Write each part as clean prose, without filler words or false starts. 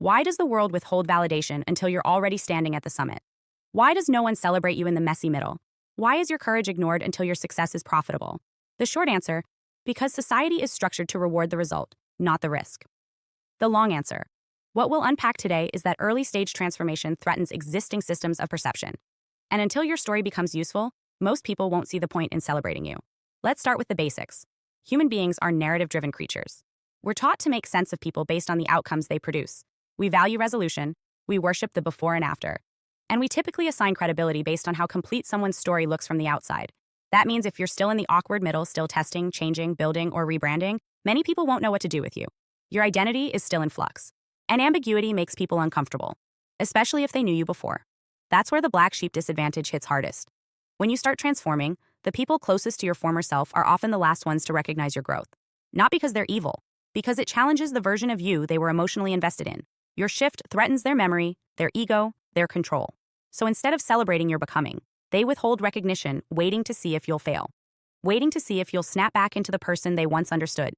Why does the world withhold validation until you're already standing at the summit? Why does no one celebrate you in the messy middle? Why is your courage ignored until your success is profitable? The short answer, because society is structured to reward the result, not the risk. The long answer, what we'll unpack today is that early stage transformation threatens existing systems of perception. And until your story becomes useful, most people won't see the point in celebrating you. Let's start with the basics. Human beings are narrative-driven creatures. We're taught to make sense of people based on the outcomes they produce. We value resolution, we worship the before and after, and we typically assign credibility based on how complete someone's story looks from the outside. That means if you're still in the awkward middle, still testing, changing, building, or rebranding, many people won't know what to do with you. Your identity is still in flux. And ambiguity makes people uncomfortable, especially if they knew you before. That's where the black sheep disadvantage hits hardest. When you start transforming, the people closest to your former self are often the last ones to recognize your growth. Not because they're evil, because it challenges the version of you they were emotionally invested in. Your shift threatens their memory, their ego, their control. So instead of celebrating your becoming, they withhold recognition, waiting to see if you'll fail. Waiting to see if you'll snap back into the person they once understood.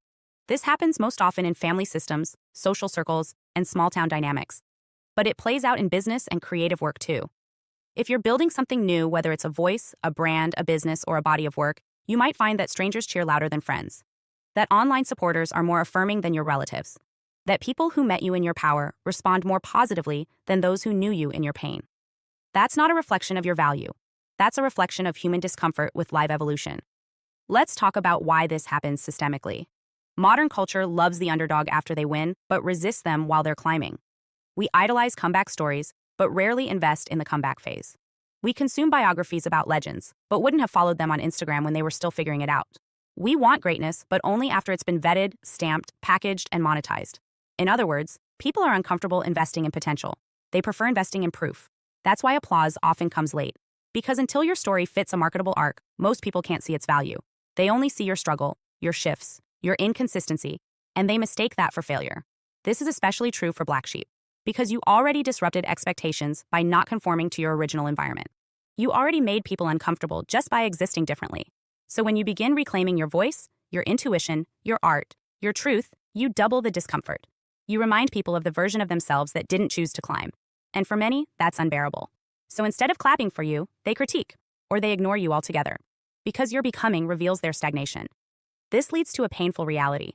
This happens most often in family systems, social circles, and small-town dynamics. But it plays out in business and creative work too. If you're building something new, whether it's a voice, a brand, a business, or a body of work, you might find that strangers cheer louder than friends. That online supporters are more affirming than your relatives. That people who met you in your power respond more positively than those who knew you in your pain. That's not a reflection of your value. That's a reflection of human discomfort with live evolution. Let's talk about why this happens systemically. Modern culture loves the underdog after they win, but resists them while they're climbing. We idolize comeback stories, but rarely invest in the comeback phase. We consume biographies about legends, but wouldn't have followed them on Instagram when they were still figuring it out. We want greatness, but only after it's been vetted, stamped, packaged, and monetized. In other words, people are uncomfortable investing in potential. They prefer investing in proof. That's why applause often comes late. Because until your story fits a marketable arc, most people can't see its value. They only see your struggle, your shifts, your inconsistency, and they mistake that for failure. This is especially true for black sheep, because you already disrupted expectations by not conforming to your original environment. You already made people uncomfortable just by existing differently. So when you begin reclaiming your voice, your intuition, your art, your truth, you double the discomfort. You remind people of the version of themselves that didn't choose to climb. And for many, that's unbearable. So instead of clapping for you, they critique, or they ignore you altogether. Because your becoming reveals their stagnation. This leads to a painful reality.